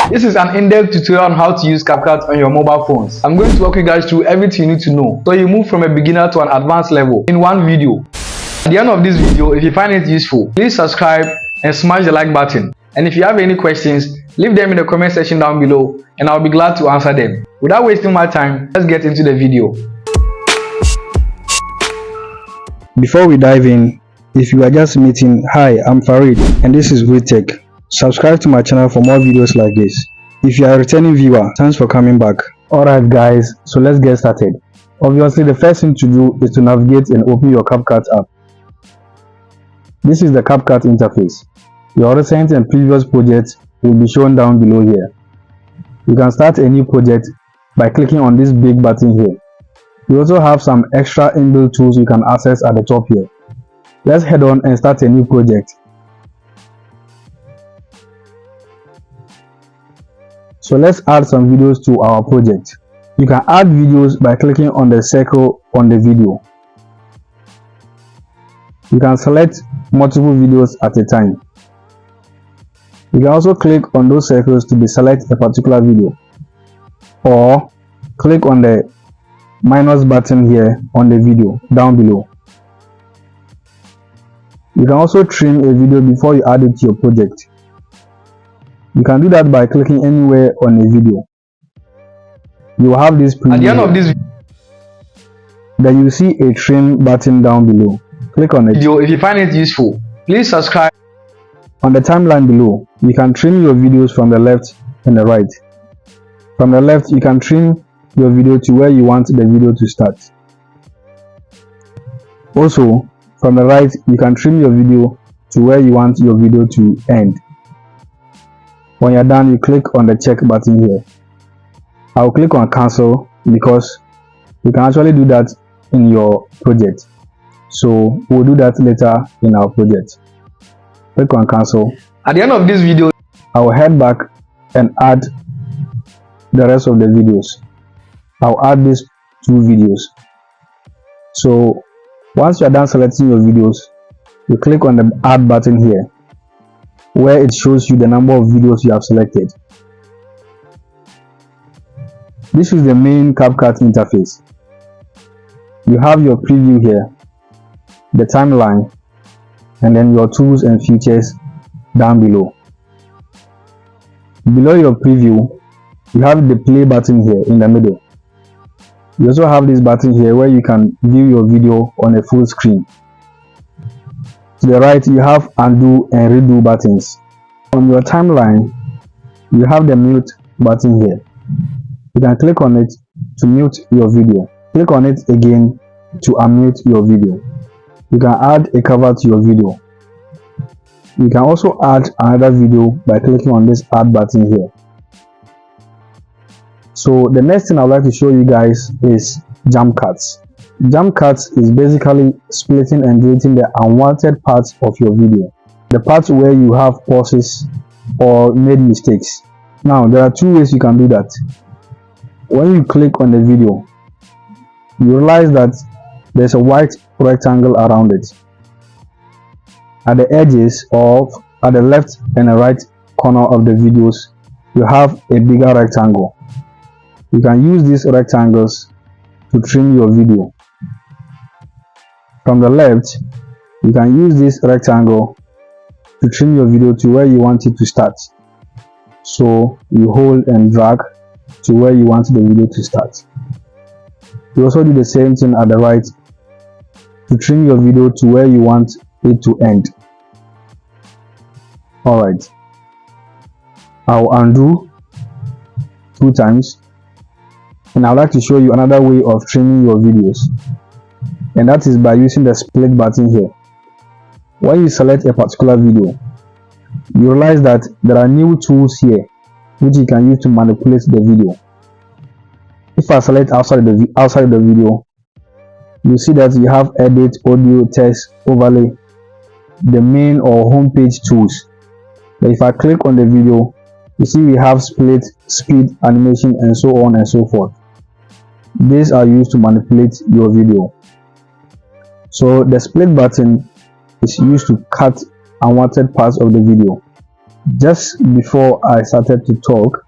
This is an in-depth tutorial on how to use CapCut on your mobile phones. I'm going to walk you guys through everything you need to know so you move from a beginner to an advanced level in one video. At the end of this video, if you find it useful, please subscribe and smash the like button. And if you have any questions, leave them in the comment section down below and I'll be glad to answer them. Without wasting my time, let's get into the video. Before we dive in, if you are just meeting, hi, I'm Farid and this is Great Tech. Subscribe to my channel for more videos like this. If you are a returning viewer, thanks for coming back. Alright guys, so let's get started. Obviously the first thing to do is to navigate and open your CapCut app. This is the CapCut interface. Your recent and previous projects will be shown down below here. You can start a new project by clicking on this big button here. You also have some extra inbuilt tools you can access at the top here. Let's head on and start a new project. So let's add some videos to our project. You can add videos by clicking on the circle on the video. You can select multiple videos at a time. You can also click on those circles to select a particular video, or click on the minus button here on the video down below. You can also trim a video before you add it to your project. You can do that by clicking anywhere on a video. You will have this preview. At the end of this then you see a trim button down below. Click on it. video, if you find it useful, please subscribe. On the timeline below, you can trim your videos from the left and the right. From the left, you can trim your video to where you want the video to start. Also, from the right, you can trim your video to where you want your video to end. When you're done, you click on the check button here. I'll click on cancel because you can actually do that in your project. So we'll do that later in our project. Click on cancel. At the end of this video, I will head back and add the rest of the videos. I'll add these 2 videos. So once you are done selecting your videos, you click on the add button here, where it shows you the number of videos you have selected. This is the main CapCut interface. You have your preview here, the timeline, and then your tools and features down below. Below your preview, you have the play button here in the middle. You also have this button here where you can view your video on a full screen. To the right, you have undo and redo buttons. On your timeline, you have the mute button here. You can click on it to mute your video. Click on it again to unmute your video. You can add a cover to your video. You can also add another video by clicking on this add button here. So the next thing I'd like to show you guys is Jumpcuts. Jumpcuts is basically splitting and deleting the unwanted parts of your video, the parts where you have pauses or made mistakes. Now there are 2 ways you can do that. When you click on the video, you realize that there's a white rectangle around it. At the edges or at the left and the right corner of the videos, you have a bigger rectangle. You can use these rectangles to trim your video. From the left, you can use this rectangle to trim your video to where you want it to start. So you hold and drag to where you want the video to start. You also do the same thing at the right to trim your video to where you want it to end. Alright, I'll undo 2 times, and I'd like to show you another way of trimming your videos, and that is by using the split button here. When you select a particular video, you realize that there are new tools here which you can use to manipulate the video. If I select outside the video, you see that you have edit, audio, text, overlay, the main or home page tools. But if I click on the video, you see we have split, speed, animation, and so on and so forth. These are used to manipulate your video. So the split button is used to cut unwanted parts of the video. just before I started to talk,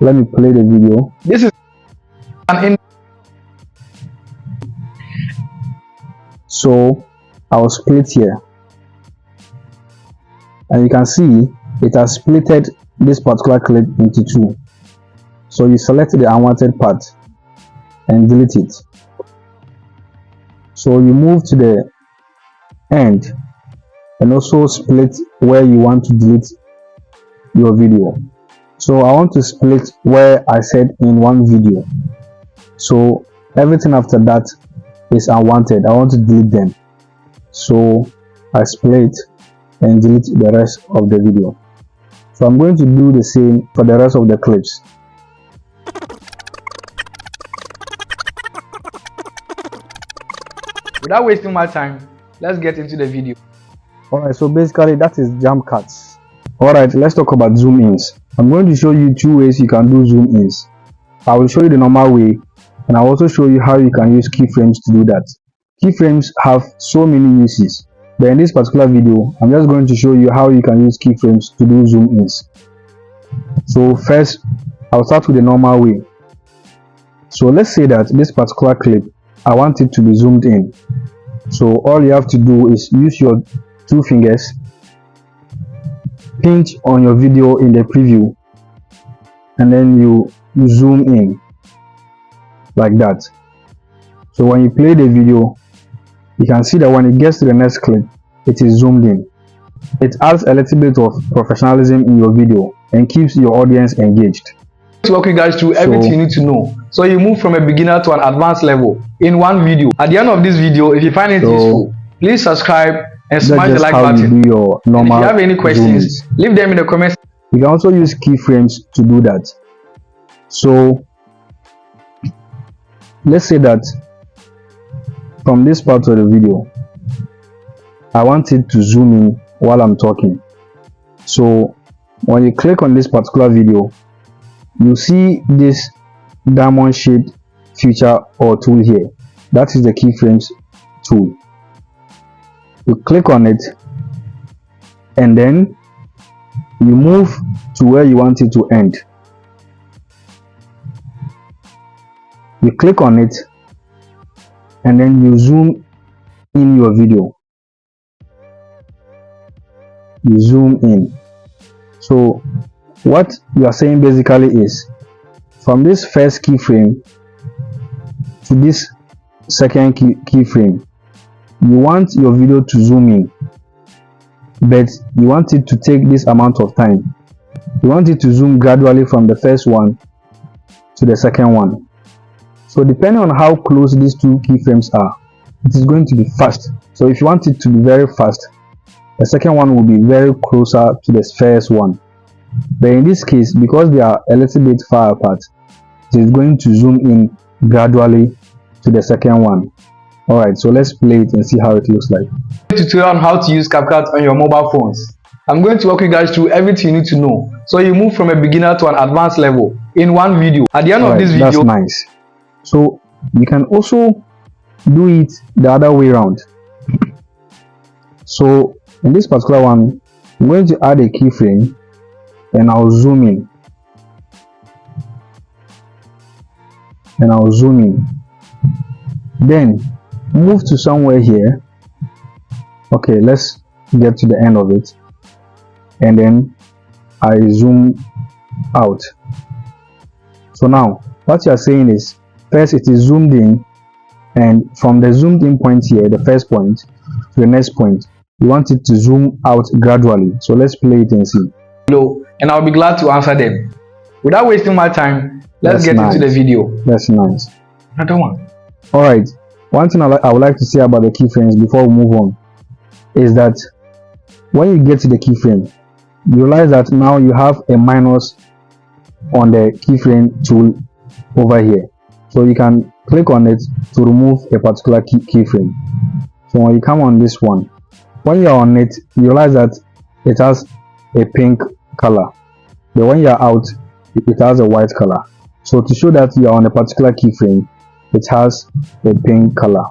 let me play the video. This is an So I'll split here, and you can see it has splitted this particular clip into two. So you select the unwanted part and delete it. So you move to the end and also split where you want to delete your video. So I want to split where I said in one video, so everything after that is unwanted. I want to delete them, so I split and delete the rest of the video. So I'm going to do the same for the rest of the clips. Without wasting my time, let's get into the video. Alright, so basically that is jump cuts. Alright, let's talk about zoom ins. I'm going to show you two ways you can do zoom ins. I will show you the normal way, and I'll also show you how you can use keyframes to do that. Keyframes have so many uses, but in this particular video I'm just going to show you how you can use keyframes to do zoom ins. So first, I'll start with the normal way. So let's say that this particular clip, I want it to be zoomed in. So all you have to do is use your two fingers, pinch on your video in the preview, and then you zoom in like that. So when you play the video, you can see that when it gets to the next clip, it is zoomed in. It adds a little bit of professionalism in your video and keeps your audience engaged. To walk you guys through everything you need to know, so you move from a beginner to an advanced level in one video. At the end of this video, if you find it useful, please subscribe and smash the like button. You do your normal and if you have any questions, leave them in the comments. You can also use keyframes to do that. So let's say that from this part of the video, I want it to zoom in while I'm talking. So when you click on this particular video, you see this diamond shaped feature or tool here. That is the keyframes tool. You click on it, and then you move to where you want it to end. You click on it, and then you zoom in your video. You zoom in. So what you are saying basically is, from this first keyframe to this second keyframe, you want your video to zoom in, but you want it to take this amount of time. You want it to zoom gradually from the first one to the second one. So depending on how close these two keyframes are, it is going to be fast. So if you want it to be very fast, the second one will be very closer to the first one. But in this case, because they are a little bit far apart, it is going to zoom in gradually to the second one. Alright, so let's play it and see how it looks like. Tutorial on how to use CapCut on your mobile phones. I'm going to walk you guys through everything you need to know, so you move from a beginner to an advanced level in one video. At the end of this video, that's nice. So you can also do it the other way around. So in this particular one, I'm going to add a keyframe and I'll zoom in. And I'll zoom in. Then move to somewhere here. Okay, let's get to the end of it. And then I zoom out. So now what you are saying is, first it is zoomed in, and from the zoomed in point here, the first point, to the next point, you want it to zoom out gradually. So let's play it and see. Hello, and I'll be glad to answer them. Without wasting my time, let's get into the video. That's nice. Another one. Alright, one thing I would like to say about the keyframes before we move on is that when you get to the keyframe, you realize that now you have a minus on the keyframe tool over here. So you can click on it to remove a particular keyframe. So when you come on this one, when you're on it, you realize that it has a pink color, but when you're out, it has a white color. So to show that you're on a particular keyframe, it has a pink color.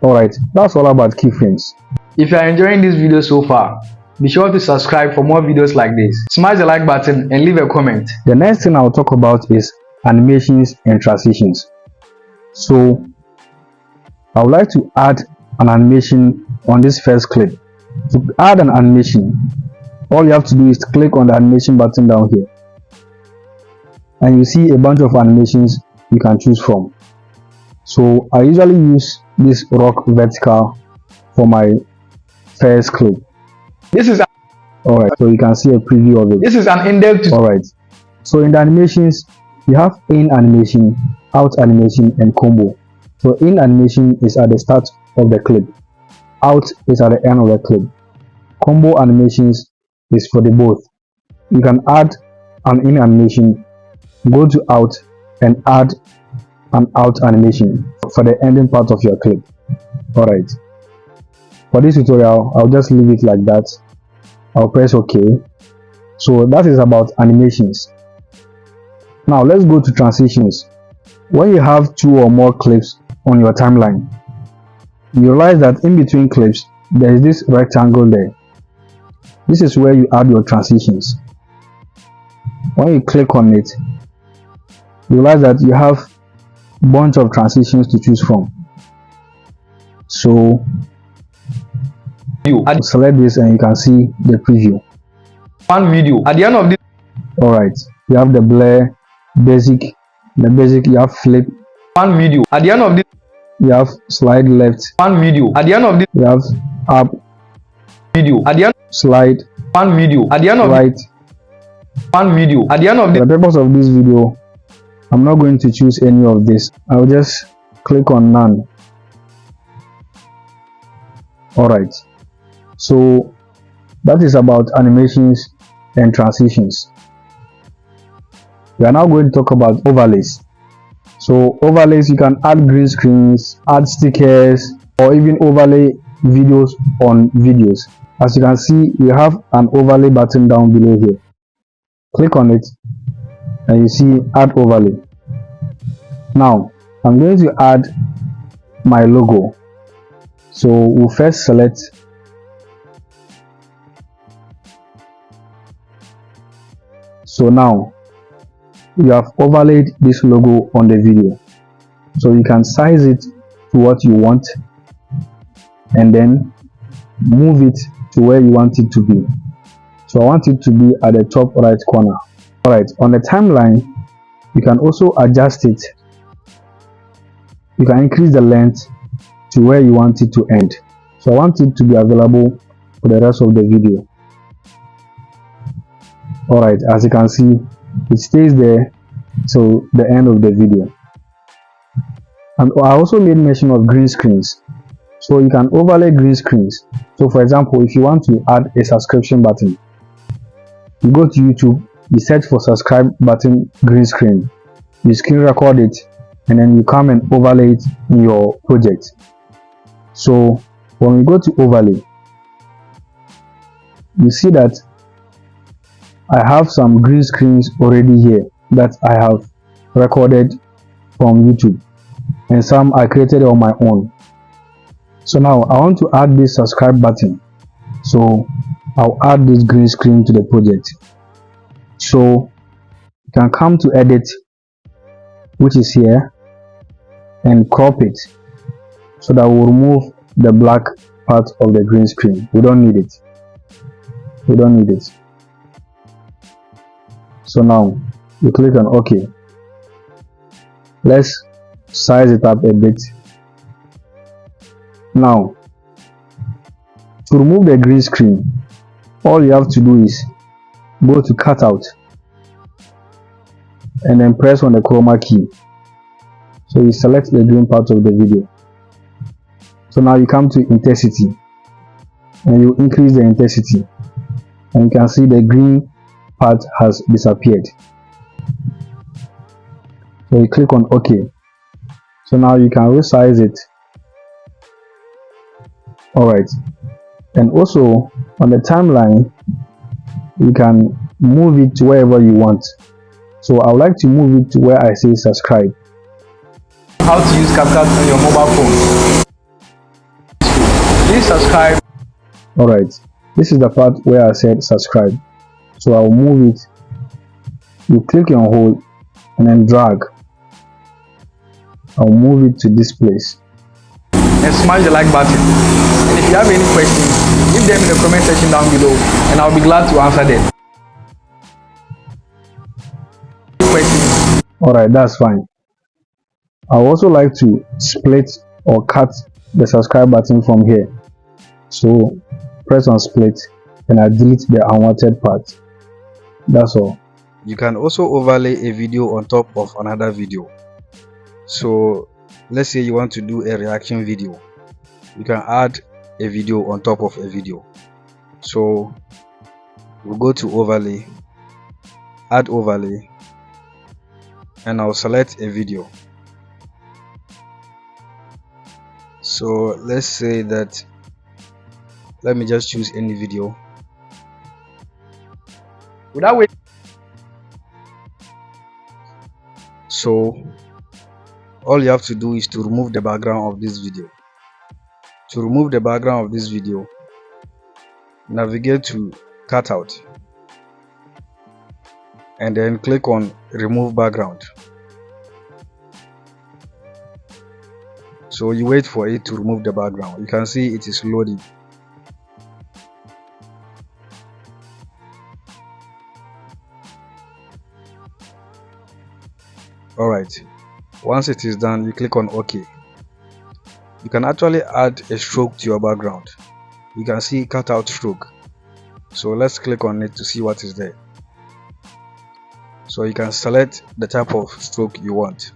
Alright, that's all about keyframes. If you are enjoying this video so far, be sure to subscribe for more videos like this. Smash the like button and leave a comment. The next thing I'll talk about is animations and transitions. So I would like to add an animation on this first clip. To add an animation, all you have to do is click on the animation button down here, and you see a bunch of animations you can choose from. So I usually use this rock vertical for my first clip. This is Alright, so you can see a preview of it. This is an in-depth. Alright, so in the animations, you have in animation, out animation, and combo. So in animation is at the start of the clip, out is at the end of the clip. Combo animations is for the both. You can add an in animation, go to out, and add an out animation for the ending part of your clip. Alright, for this tutorial, I'll just leave it like that. I'll press OK. So that is about animations. Now let's go to transitions. When you have 2 or more clips on your timeline, you realize that in between clips there is this rectangle there. This is where you add your transitions. When you click on it, you realize that you have a bunch of transitions to choose from. So you select this and you can see the preview. One video at the end of this. Alright, you have the blur, basic, you have flip. One video at the end of this. You have slide left. One video at the end of this. You have up. Video at the end. Slide. One video at the end of right. One video at the end of this. For the purpose of this video, I'm not going to choose any of this. I'll just click on none. Alright, so that is about animations and transitions. We are now going to talk about overlays. So overlays, you can add green screens, add stickers, or even overlay videos on videos. As you can see, we have an overlay button down below here. Click on it and you see add overlay. Now I'm going to add my logo. So we'll first select so now you have overlaid this logo on the video, so you can size it to what you want and then move it to where you want it to be. So I want it to be at the top right corner. Alright, on the timeline you can also adjust it. You can increase the length to where you want it to end. So I want it to be available for the rest of the video. Alright, as you can see, it stays there till the end of the video. And I also made mention of green screens, so you can overlay green screens. So for example, if you want to add a subscription button, you go to YouTube, you search for subscribe button green screen, you screen record it, and then you come and overlay it in your project. So when we go to overlay, you see that I have some green screens already here that I have recorded from YouTube, and some I created on my own. So now I want to add this subscribe button, so I'll add this green screen to the project. So you can come to edit, which is here, and crop it so that we'll remove the black part of the green screen. We don't need it. So now you click on OK. Let's size it up a bit. Now to remove the green screen, all you have to do is go to cutout and then press on the chroma key. So you select the green part of the video. So now you come to intensity and you increase the intensity, and you can see the green part has disappeared. So you click on OK. So now you can resize it. Alright, and also on the timeline you can move it to wherever you want. So I would like to move it to where I say subscribe. How to use CapCut on your mobile phone. Please subscribe. Alright, This is the part where I said subscribe. So I'll move it. You click and hold and then drag. I'll move it to this place. And smash the like button. And if you have any questions, leave them in the comment section down below and I'll be glad to answer them. Alright, that's fine. I would also like to split or cut the subscribe button from here. So press on split and I delete the unwanted part. That's all. You can also overlay a video on top of another video. So let's say you want to do a reaction video. You can add a video on top of a video. So we'll go to overlay, add overlay, and I'll select a video. So let's say that, let me just choose any video. Without waiting. So all you have to do is to remove the background of this video. To remove the background of this video, navigate to cutout and then click on remove background. So you wait for it to remove the background. You can see it is loading. Alright, once it is done, you click on OK. You can actually add a stroke to your background. You can see cutout stroke. So let's click on it to see what is there. So you can select the type of stroke you want.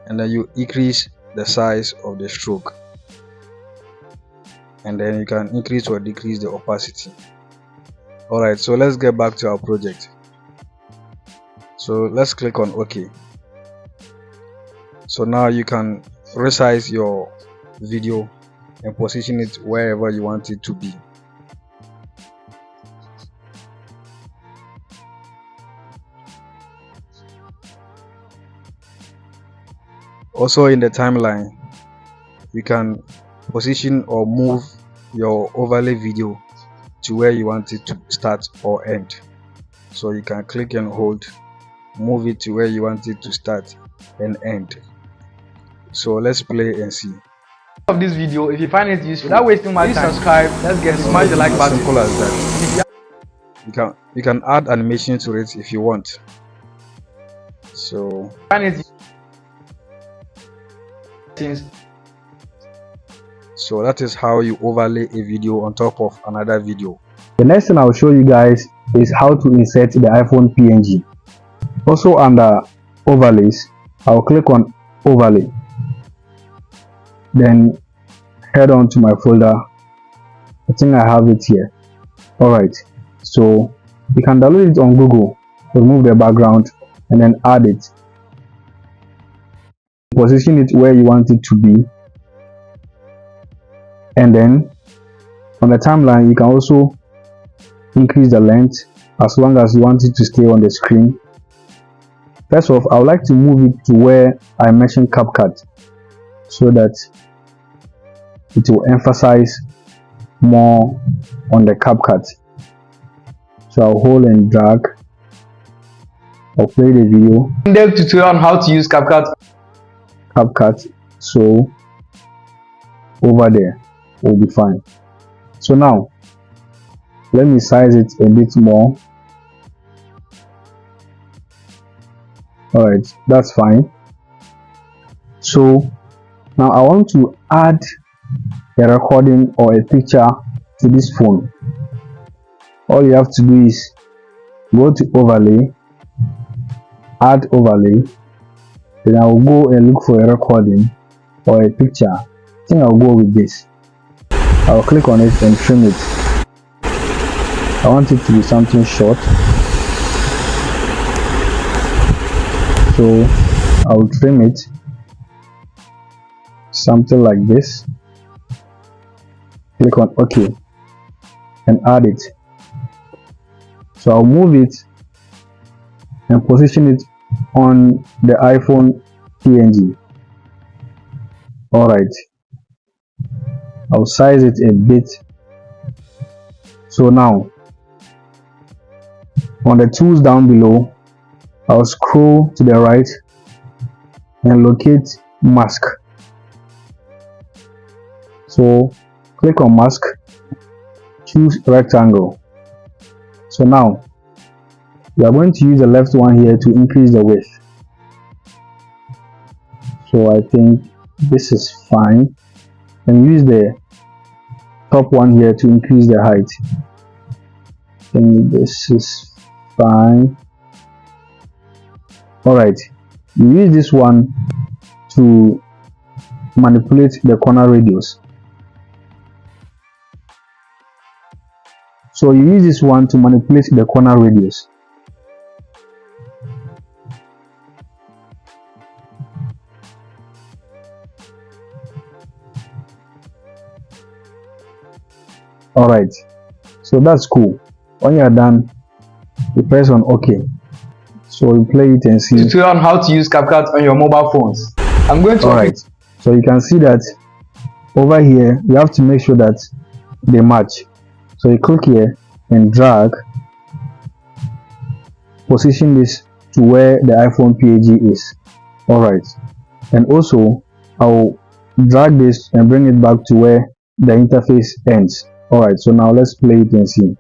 And then you increase the size of the stroke. And then you can increase or decrease the opacity. Alright, so let's get back to our project. So let's click on OK. So now you can resize your video and position it wherever you want it to be. Also in the timeline, you can position or move your overlay video to where you want it to start or end. So you can click and hold, move it to where you want it to start and end. So let's play and see. Of this video, if you find it useful, without wasting my time, subscribe. Let's get smash the like button. Simple as that. You can add animation to it if you want. So find it. So that is how you overlay a video on top of another video. The next thing I'll show you guys is how to insert the iPhone PNG. Also under overlays, I'll click on overlay. Then head on to my folder. I think I have it here. Alright, so you can download it on Google, remove the background and then add it. Position it where you want it to be. And then on the timeline, you can also increase the length as long as you want it to stay on the screen. First off, I would like to move it to where I mentioned CapCut so that it will emphasize more on the CapCut. So I'll hold and drag. I'll play the video. In-depth tutorial on how to use CapCut. So over there will be fine. So now let me size it a bit more. Alright, that's fine. So now I want to add a recording or a picture to this phone. All you have to do is go to overlay, add overlay, then I will go and look for a recording or a picture. I think I'll go with this. I'll click on it and trim it. I want it to be something short, so I'll trim it something like this. Click on OK and add it. So I'll move it and position it on the iPhone PNG. Alright, I'll size it a bit. So now on the tools down below, I'll scroll to the right and locate mask. So click on mask, choose rectangle. So now we are going to use the left one here to increase the width. So I think this is fine, and use the top one here to increase the height. I think this is fine. Alright, you use this one to manipulate the corner radius. So you use this one to manipulate the corner radius. Alright, so that's cool. When you are done, you press on OK. So you play it and see. Tutorial on how to use CapCut on your mobile phones. I'm going to. Alright, so you can see that over here you have to make sure that they match. So you click here and drag, position this to where the iPhone PNG is. Alright, and also I'll drag this and bring it back to where the interface ends. Alright, so now let's play it and see.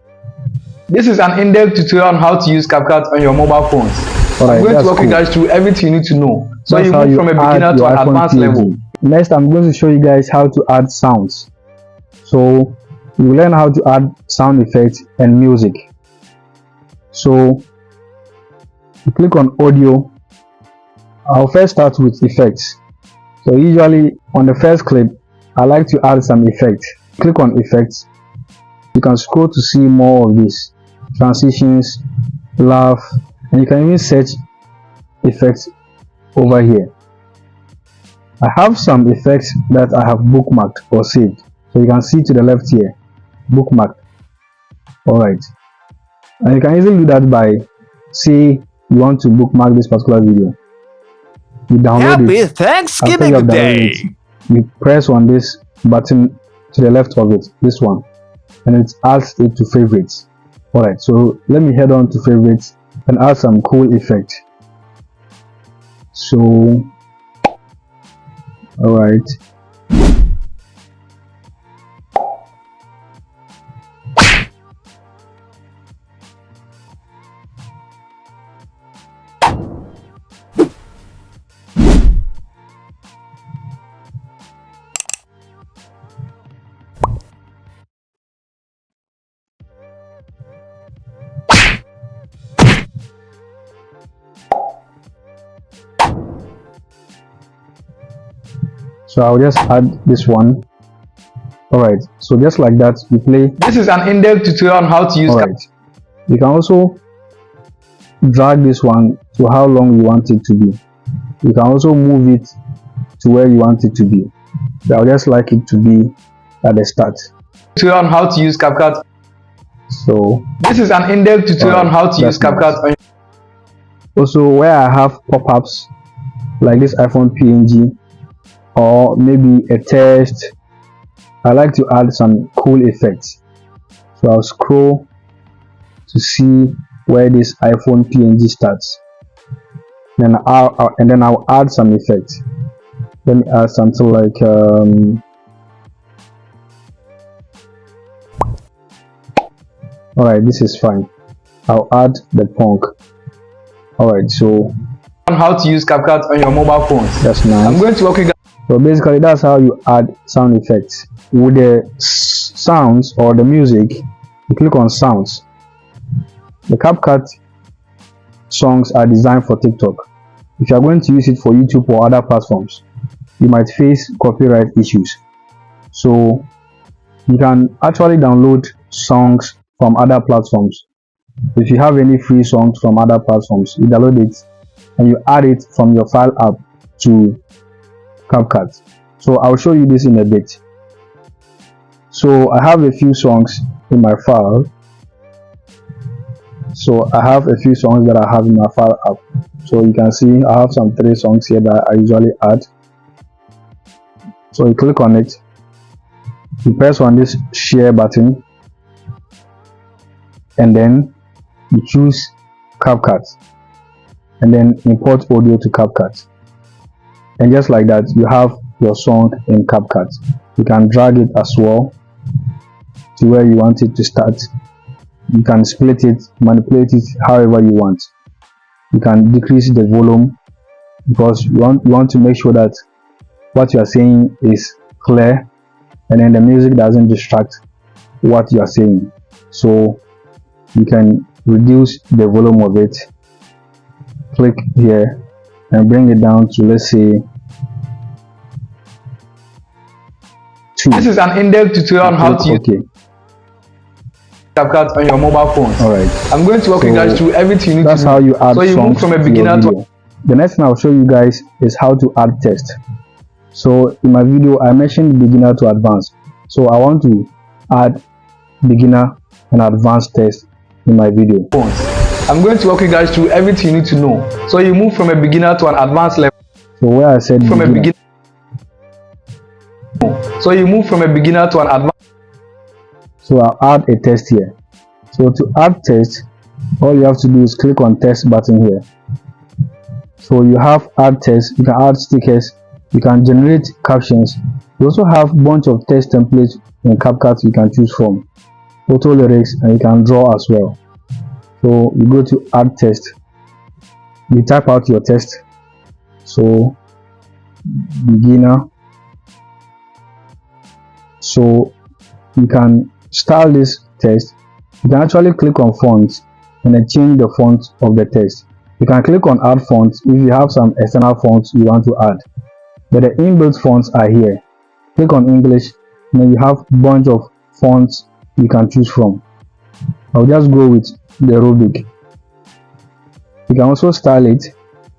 This is an in-depth tutorial on how to use CapCut on your mobile phones. Alright, I'm going to walk cool. you guys through everything you need to know, so That's you move from a beginner to an advanced level. Next, I'm going to show you guys how to add sounds. So you learn how to add sound effects and music. So you click on audio. I'll first start with effects. So usually on the first clip, I like to add some effects. Click on effects. You can scroll to see more of this, transitions, laugh, and you can even search effects over here. I have some effects that I have bookmarked or saved, so you can see to the left here, bookmarked. Alright, and you can easily do that by, say you want to bookmark this particular video. You download Happy it. Thanksgiving Day! You press on this button to the left of it, this one, and it adds it to favorites. Alright, so let me head on to favorites and add some cool effect. So alright, so I'll just add this one. Alright, so just like that you play. This is an in-depth tutorial on how to use Alright, you can also drag this one to how long you want it to be. You can also move it to where you want it to be. So I'll just like it to be at the start. tutorial on how to use CapCut. So This is an in-depth tutorial on how to use CapCut on. Also, where I have pop-ups like this iPhone PNG or maybe a test, I like to add some cool effects. So I'll scroll to see where this iPhone PNG starts. Then I'll add some effects. Let me add something like alright, this is fine. I'll add the punk. Alright, so on how to use CapCut on your mobile phones. that's nice. I'm going to walk you guys. So basically that's how you add sound effects. With the sounds or the music, you click on sounds. The CapCut songs are designed for TikTok. If you are going to use it for YouTube or other platforms, you might face copyright issues. So you can actually download songs from other platforms. If you have any free songs from other platforms, you download it and you add it from your file app to CapCut. So I'll show you this in a bit. So I have a few songs in my file. So I have a few songs that I have in my file app. So you can see I have some 3 songs here that I usually add. So you click on it you press on this share button and then you choose CapCut and then import audio to CapCut, and just like that you have your song in CapCut. You can drag it as well to where you want it to start. You can split it, manipulate it however you want. You can decrease the volume because you want to make sure that what you are saying is clear and then the music doesn't distract what you are saying. So you can reduce the volume of it. Click here and bring it down to, let's say, 2. This is an in-depth tutorial on how to use okay. CapCut on your mobile phones. Alright. I'm going to walk you guys through everything you need that's to know. how you add So you move songs from a to beginner your to video. The next thing I'll show you guys is how to add text. So in my video I mentioned beginner to advanced, so I want to add beginner and advanced text in my video. I'm going to walk you guys through everything you need to know. So you move from a beginner to an advanced level. So where I said From beginner, so you move from a beginner to an advanced. so I'll add a text here. So to add text, all you have to do is click on text button here. So you have add text, you can add stickers, you can generate captions. You also have a bunch of text templates in CapCut you can choose from, auto lyrics, and you can draw as well. So you go to add text, you type out your text, so beginner. So you can style this text. You can actually click on fonts and then change the font of the text. You can click on add fonts if you have some external fonts you want to add, but the inbuilt fonts are here. Click on English and then you have a bunch of fonts you can choose from. I'll just go with the Rubik. You can also style it.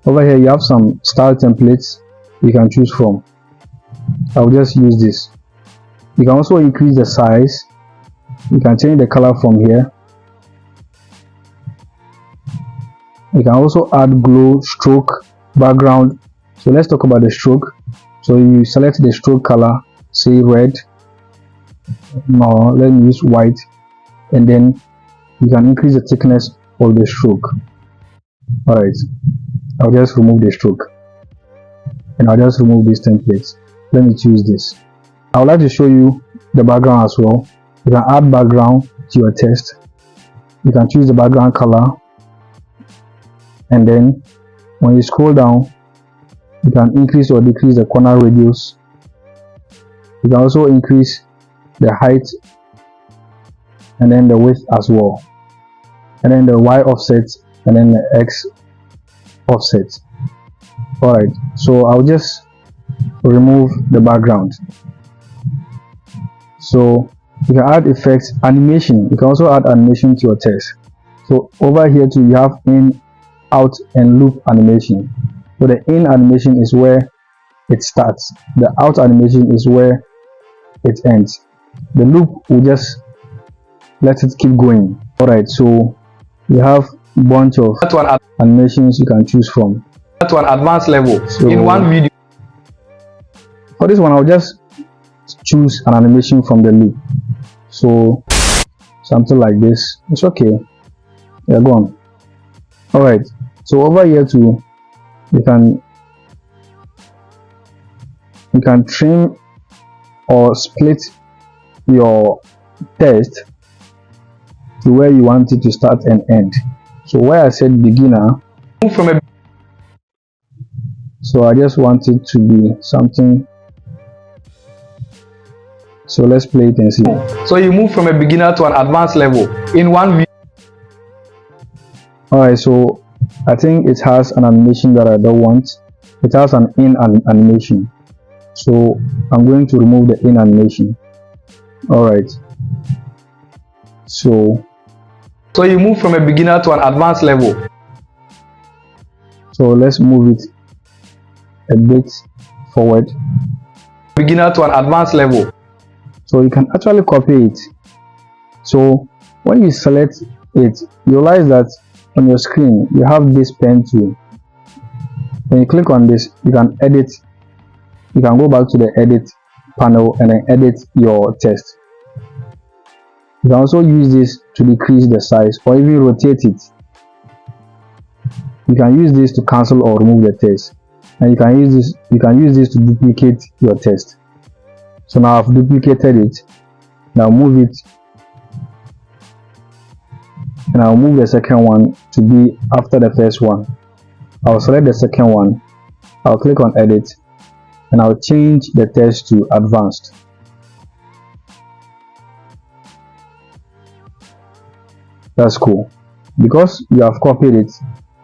Over here you have some style templates you can choose from. I'll just use this. You can also increase the size. You can change the color from here. You can also add glow, stroke, background. So let's talk about the stroke. So you select the stroke color, say red. No, let me use white, and then you can increase the thickness of the stroke. Alright, I'll just remove the stroke and I'll just remove these templates. Let me choose this. I would like to show you the background as well. You can add background to your text. You can choose the background color, and then when you scroll down you can increase or decrease the corner radius. You can also increase the height and then the width as well, and then the Y offset and then the X offset. Alright, so I'll just remove the background. So you can add effects, animation. You can also add animation to your text. So over here too you have in, out, and loop animation. So the in animation is where it starts, the out animation is where it ends. The loop will just let it keep going. Alright, so you have a bunch of animations you can choose from To an advanced level. So in one video. for this one I'll just choose an animation from the loop. So something like this, it's okay. Yeah, go on. Alright, so over here too you can trim or split your text to where you want it to start and end. So where I said beginner, Move from a so I just want it to be something. So let's play it and see. So you move from a beginner to an advanced level in one video. Alright, so I think it has an animation that I don't want. It has an in animation, so I'm going to remove the in animation. Alright, so you move from a beginner to an advanced level. So let's move it a bit forward. Beginner to an advanced level. So you can actually copy it. So when you select it, you realize that on your screen you have this pen tool. When you click on this, you can edit. You can go back to the edit panel and then edit your text. You can also use this to decrease the size or even rotate it. You can use this to cancel or remove the text, and you can use this to duplicate your text. So now I've duplicated it. Now move it, and I'll move the second one to be after the first one. I'll select the second one, I'll click on edit, and I'll change the text to advanced. That's cool. Because you have copied it,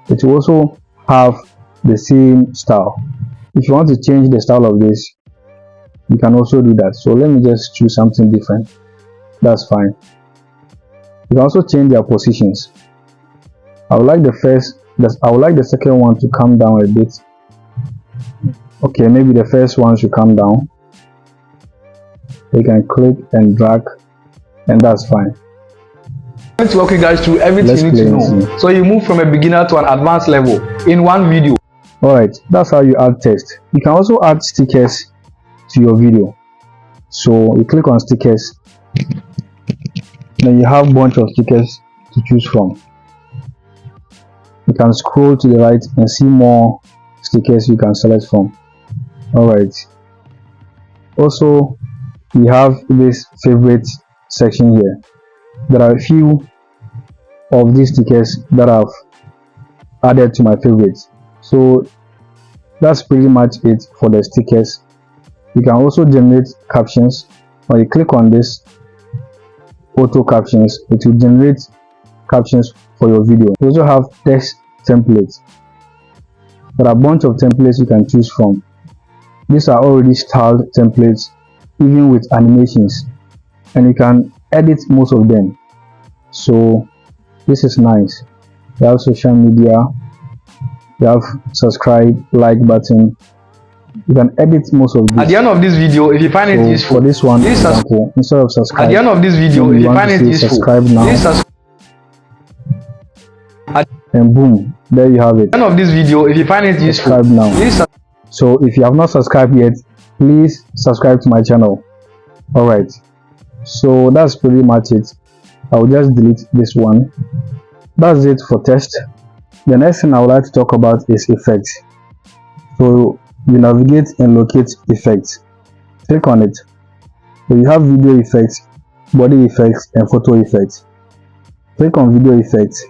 it will also have the same style. If you want to change the style of this, you can also do that. So let me just choose something different. That's fine. You can also change their positions. I would like the second one to come down a bit. Okay, maybe the first one should come down. You can click and drag, and that's fine. I'm going to walk you guys through everything you need to know, so you move from a beginner to an advanced level in one video. Alright, that's how you add text. You can also add stickers to your video. So you click on stickers, then you have a bunch of stickers to choose from. You can scroll to the right and see more stickers you can select from. Alright, also we have this favorite section here. There are a few of these stickers that I've added to my favorites. So that's pretty much it for the stickers. You can also generate captions. When you click on this auto captions, it will generate captions for your video. You also have text templates. There are a bunch of templates you can choose from. These are already styled templates, even with animations, and you can edit most of them. So this is nice. You have social media, you have subscribe, like button. You can edit most of this. At the end of this video, if you find it useful, for this one, for example, instead of subscribe, at the end of this video, if you find it useful, subscribe now, and boom, there you have it. At the end of this video, if you find it useful, subscribe now. So if you have not subscribed yet, please subscribe to my channel. Alright, so that's pretty much it. I'll just delete this one. That's it for test. The next thing I would like to talk about is effects. So you navigate and locate effects. Click on it. So you have video effects, body effects, and photo effects. Click on video effects.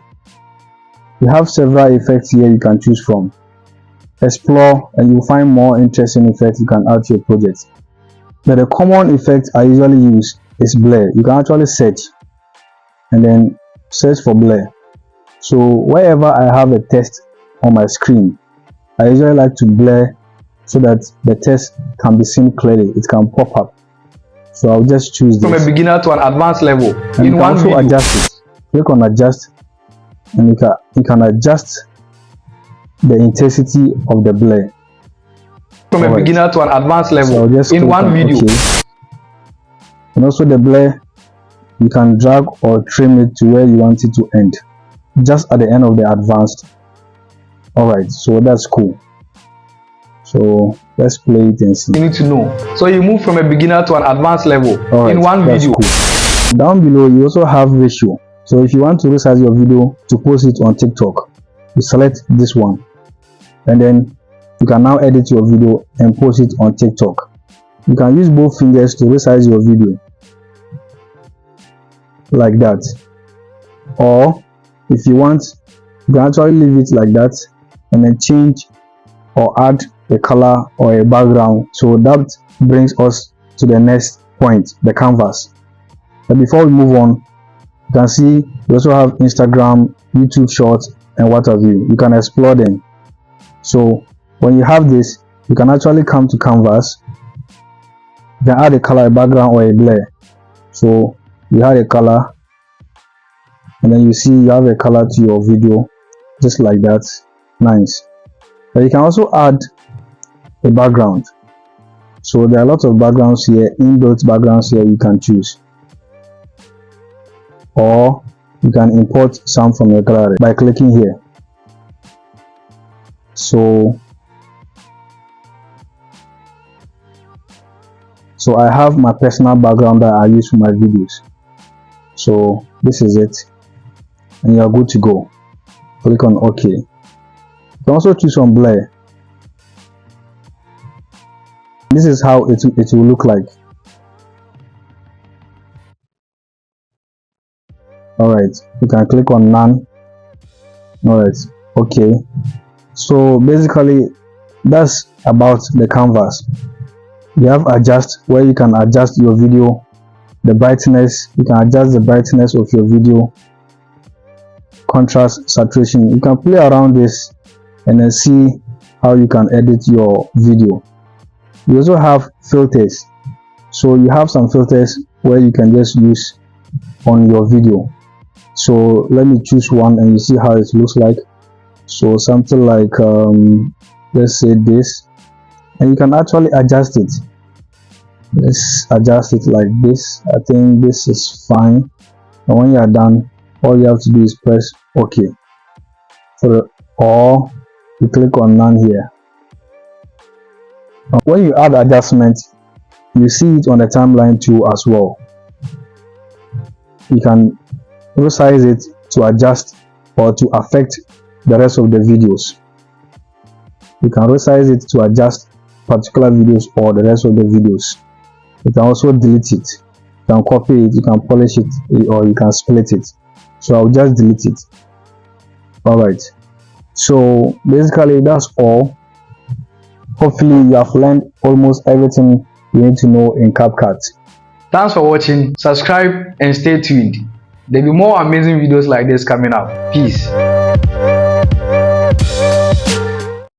You have several effects here you can choose from. Explore and you'll find more interesting effects you can add to your project. But the common effect I usually use is blur. You can actually search and then search for blur. So wherever I have a text on my screen, I usually like to blur so that the text can be seen clearly. It can pop up. So I'll just choose this. From a beginner to an advanced level and in one video. Adjust it. Click on adjust, and you can adjust the intensity of the blur. From a beginner to an advanced level in one video. Okay. And also the blur, you can drag or trim it to where you want it to end, just at the end of the advanced. Alright, so that's cool. So let's play it and see. You need to know, so you move from a beginner to an advanced level in one video. Cool. Down below you also have ratio. So if you want to resize your video to post it on TikTok, you select this one, and then you can now edit your video and post it on TikTok. You can use both fingers to resize your video like that, or if you want, you can actually leave it like that and then change or add a color or a background. So that brings us to the next point, the canvas. But before we move on, you can see we also have Instagram, YouTube Shorts, and what have you. You can explore them. So when you have this, you can actually come to canvas. You can add a color, a background, or a blur. So you add a color, and then you see you have a color to your video, just like that. Nice. But you can also add a background. So there are lots of backgrounds here, inbuilt backgrounds here you can choose, or you can import some from your gallery by clicking here. So So I have my personal background that I use for my videos. So this is it, and you are good to go. Click on OK. You can also choose on blur. This is how it will look like. Alright, you can click on none. Alright, okay. So basically that's about the canvas. You have adjust, where you can adjust your video, the brightness. You can adjust the brightness of your video, contrast, saturation. You can play around this and then see how you can edit your video. You also have filters. So you have some filters where you can just use on your video. So let me choose one and you see how it looks like. So something like let's say this, and you can actually adjust it. Let's adjust it like this. I think this is fine, and when you are done, all you have to do is press OK, or you click on none here. When you add adjustment, you see it on the timeline too as well. You can resize it to adjust or to affect the rest of the videos. You can resize it to adjust particular videos or the rest of the videos. You can also delete it. You can copy it, you can polish it, or you can split it. So I'll just delete it. Alright, so basically that's all. Hopefully you have learned almost everything you need to know in CapCut. Thanks for watching. Subscribe and stay tuned. There'll be more amazing videos like this coming up. Peace.